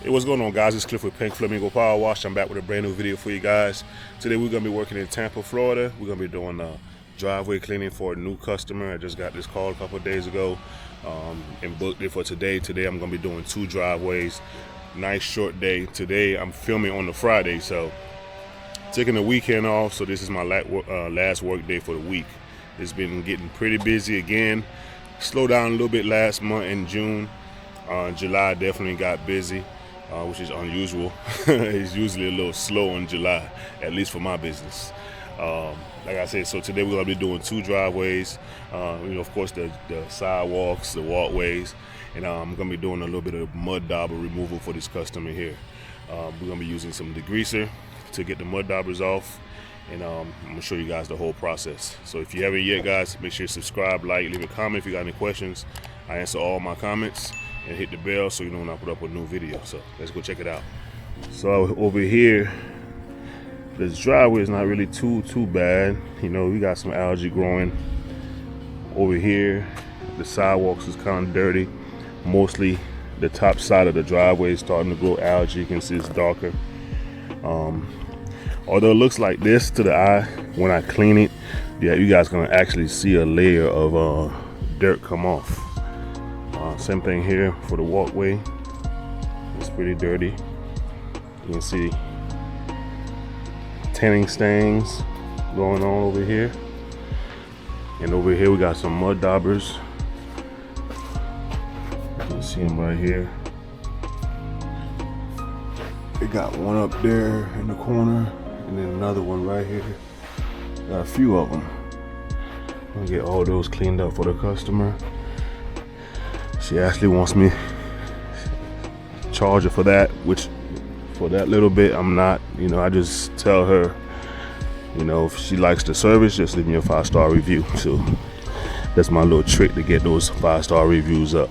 Hey, what's going on, guys? It's Cliff with Pink Flamingo Power Wash. I'm back with a brand new video for you guys. Today we're going to be working in Tampa, Florida. We're going to be doing driveway cleaning for a new customer. I just got this call a couple of days ago and booked it for today. Today I'm going to be doing 2 driveways. Nice short day. Today I'm filming on the Friday, so taking the weekend off. So this is my last work day for the week. It's been getting pretty busy again. Slowed down a little bit last month in June. July definitely got busy. Which is unusual. It's usually a little slow in July, at least for my business. Like I said, so today we're gonna be doing 2 driveways. Of course, the sidewalks, the walkways, and I'm gonna be doing a little bit of mud dauber removal for this customer here. We're gonna be using some degreaser to get the mud daubers off, and I'm gonna show you guys the whole process. So if you haven't yet, guys, make sure you subscribe, like, leave a comment if you got any questions. I answer all my comments. And hit the bell so you know when I put up a new video. So let's go check it out. So over here, this driveway is not really too bad. We got some algae growing over here. The sidewalks is kind of dirty. Mostly the top side of the driveway is starting to grow algae. You can see it's darker. Although it looks like this to the eye, when I clean it, yeah, you guys gonna actually see a layer of dirt come off. Same thing here for the walkway. It's pretty dirty. You can see tanning stains going on over here. And over here we got some mud daubers. You can see them right here. They got one up there in the corner and then another one right here. Got a few of them. I'll get all those cleaned up for the customer. She actually wants me to charge her for that, which for that little bit I'm not. I just tell her, if she likes the service, just leave me a 5-star review. So that's my little trick to get those 5-star reviews up.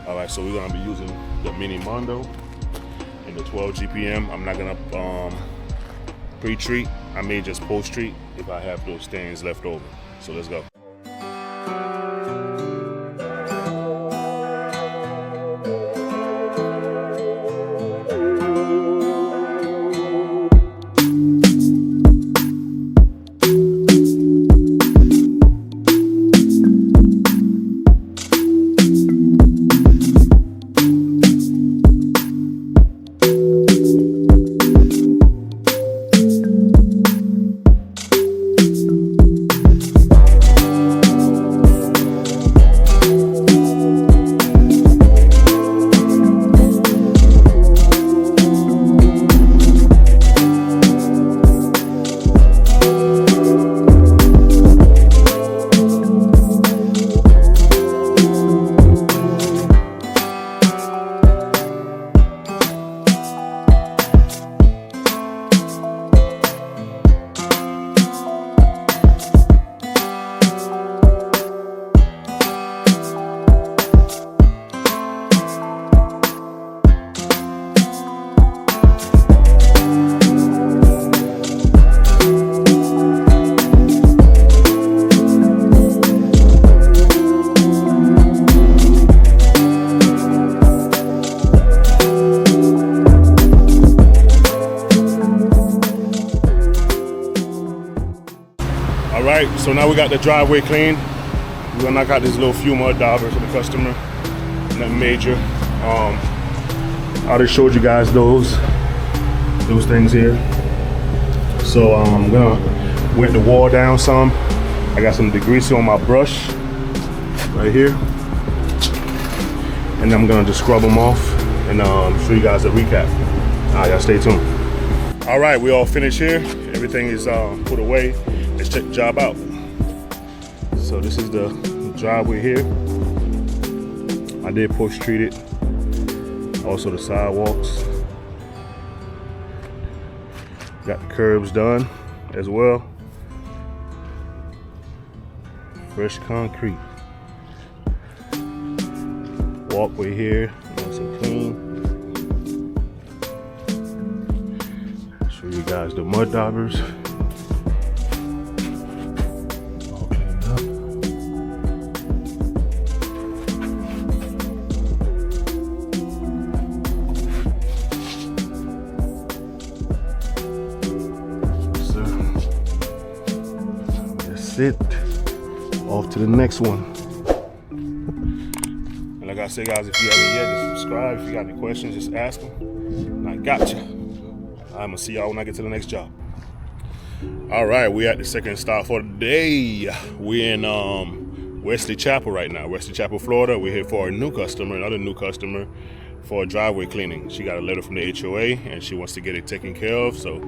All right, so we're gonna be using the mini Mondo and the 12 GPM. I'm not gonna pre-treat. I may just post-treat if I have those stains left over. So let's go. Alright, so now we got the driveway clean. We're gonna knock out this little few mud daubers for the customer. Nothing major. I already showed you guys those things here. So I'm gonna wet the wall down some. I got some degreaser on my brush right here. And I'm gonna just scrub them off and show you guys a recap. Alright, y'all stay tuned. Alright, we all finished here. Everything is put away. Let's check the job out. So this is the driveway here. I did post treat it. Also the sidewalks. Got the curbs done as well. Fresh concrete. Walkway here, nice and clean. Show you guys the mud daubers. it. Off to the next one. And like I said, guys, if you haven't yet, just subscribe. If you got any questions, just ask them. And I got you. I'm gonna see y'all when I get to the next job. All right, we're at the second stop for the day. We're in Wesley Chapel right now, Wesley Chapel, Florida. We're here for a new customer, another new customer, for a driveway cleaning. She got a letter from the HOA and she wants to get it taken care of. So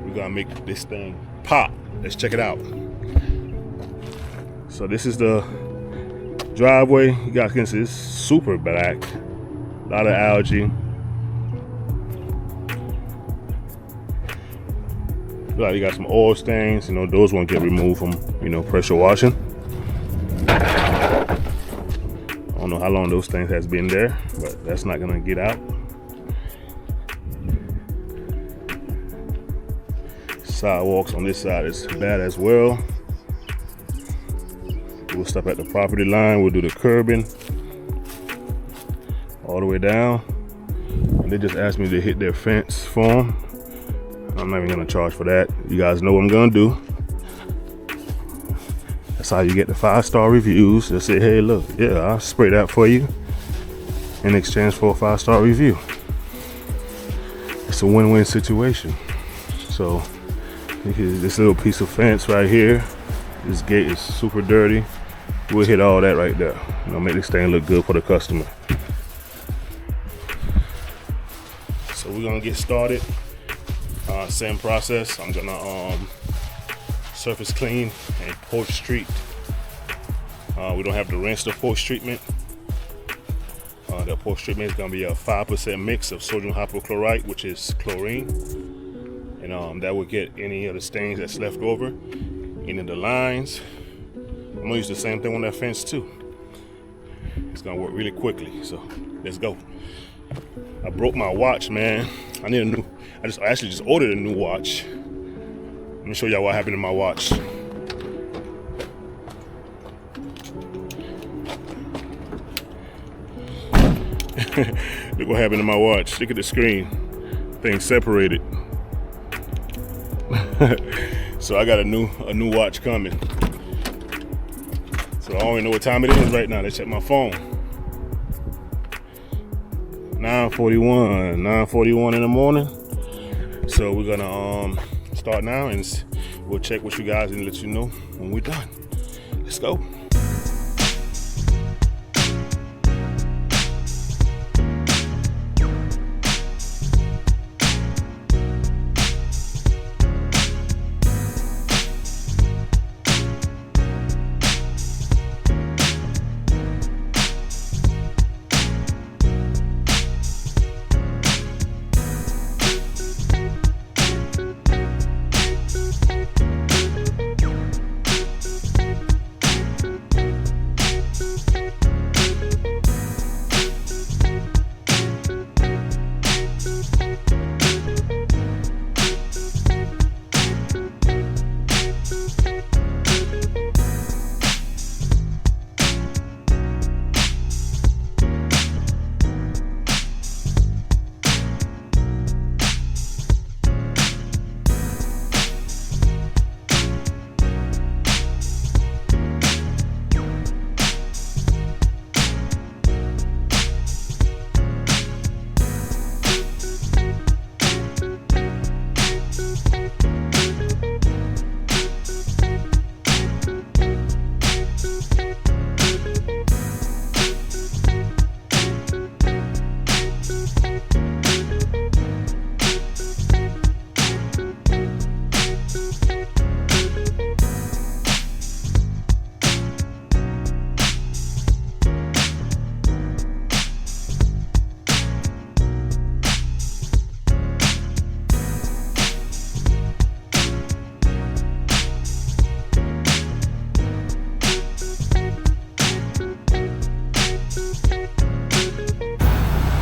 we're gonna make this thing pop. Let's check it out. So this is the driveway. You guys can see it's super black. A lot of algae. Feel like you got some oil stains. You know, those won't get removed from, you know, pressure washing. I don't know how long those things has been there, but that's not gonna get out. Sidewalks on this side is bad as well. We'll stop at the property line. We'll do the curbing all the way down. And they just asked me to hit their fence for them. I'm not even gonna charge for that. You guys know what I'm gonna do. That's how you get the 5-star reviews. They'll say, hey, look, yeah, I'll spray that for you in exchange for a 5-star review. It's a win-win situation. So this little piece of fence right here, this gate is super dirty. We'll hit all that right there. You know, make this thing look good for the customer. So we're gonna get started. Same process. I'm gonna surface clean and porch treat. We don't have to rinse the porch treatment. The porch treatment is gonna be a 5% mix of sodium hypochlorite, which is chlorine, and that will get any of the stains that's left over, any of the lines. I'm gonna use the same thing on that fence too. It's gonna work really quickly, so let's go. I broke my watch, man. I need a new. I actually just ordered a new watch. Let me show y'all what happened to my watch. Look what happened to my watch. Look at the screen. Thing separated. So I got a new watch coming. So I don't even know what time it is right now. Let's check my phone. 9:41 in the morning. So we're gonna start now, and we'll check with you guys and let you know when we're done. Let's go.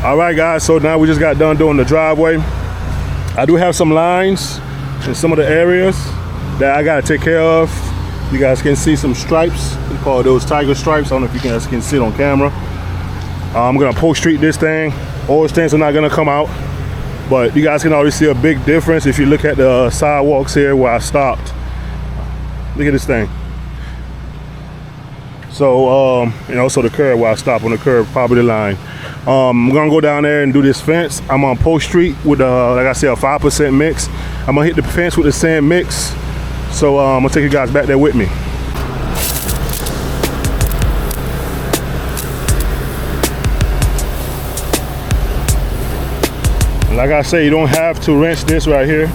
All right, guys, so now we just got done doing the driveway. I do have some lines in some of the areas that I gotta take care of. You guys can see some stripes. We call those tiger stripes. I don't know if you guys can see it on camera. I'm gonna post treat this thing. Oil stains are not gonna come out, but you guys can already see a big difference if you look at the sidewalks here where I stopped. Look at this thing. So, and also the curb where I stop on the curb, property line. I'm gonna go down there and do this fence. I'm on Post Street with, like I said, a 5% mix. I'm gonna hit the fence with the sand mix. So I'm gonna take you guys back there with me. Like I say, you don't have to rinse this right here.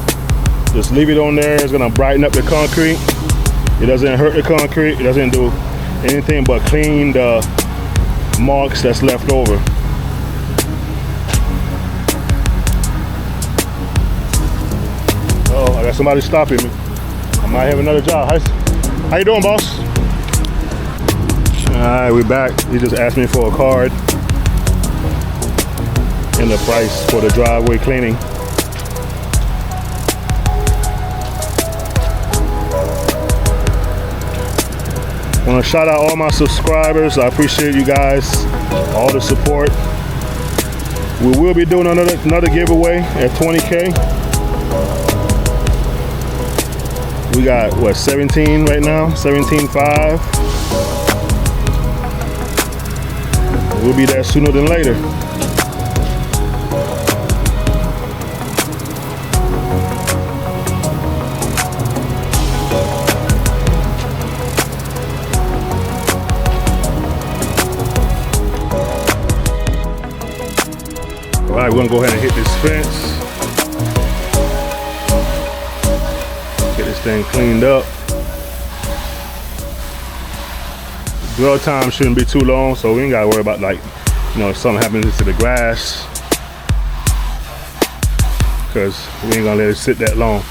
Just leave it on there. It's gonna brighten up the concrete. It doesn't hurt the concrete. It doesn't do anything but clean the marks that's left over. Oh, I got somebody stopping me. I might have another job. How you doing, boss? All right, we're back. He just asked me for a card and the price for the driveway cleaning. I want to shout out all my subscribers. I appreciate you guys, all the support. We will be doing another giveaway at 20K. We got, what, 17 right now? 17.5. We'll be there sooner than later. All right, we're gonna go ahead and hit this fence. Get this thing cleaned up. Dwell time shouldn't be too long, so we ain't gotta worry about, like, you know, if something happens to the grass, because we ain't gonna let it sit that long.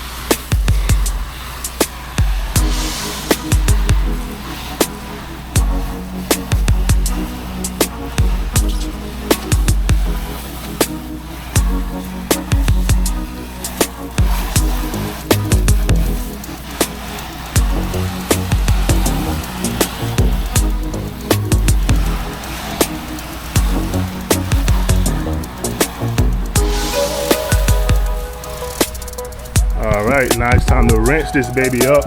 All right, now it's time to rinse this baby up.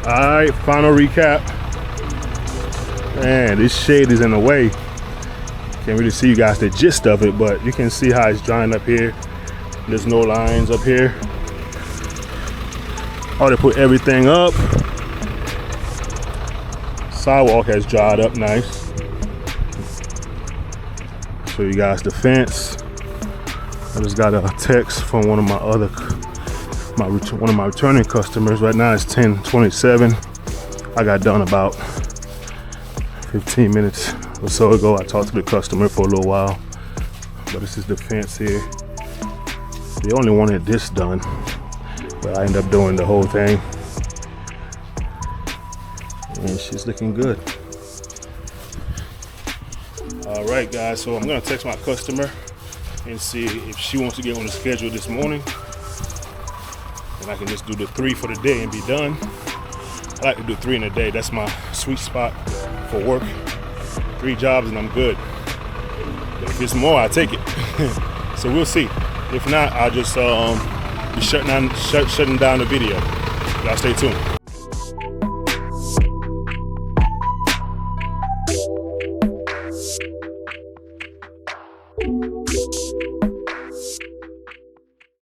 All right, final recap. Man, this shade is in the way. Can't really see you guys the gist of it, but you can see how it's drying up here. There's no lines up here. Oh, they put everything up. Sidewalk has dried up nice. Show you guys the fence. I just got a text from one of my returning customers. Right now it's 10:27. I got done about 15 minutes or so ago. I talked to the customer for a little while, but this is the fence here. They only wanted this done, but I ended up doing the whole thing, and she's looking good. All right, guys, so I'm gonna text my customer and see if she wants to get on the schedule this morning, and I can just do the 3 for the day and be done. I like to do 3 in a day. That's my sweet spot for work. 3 jobs and I'm good. But if it's more, I take it. So we'll see. If not, I'll just be shutting down the video. Y'all stay tuned.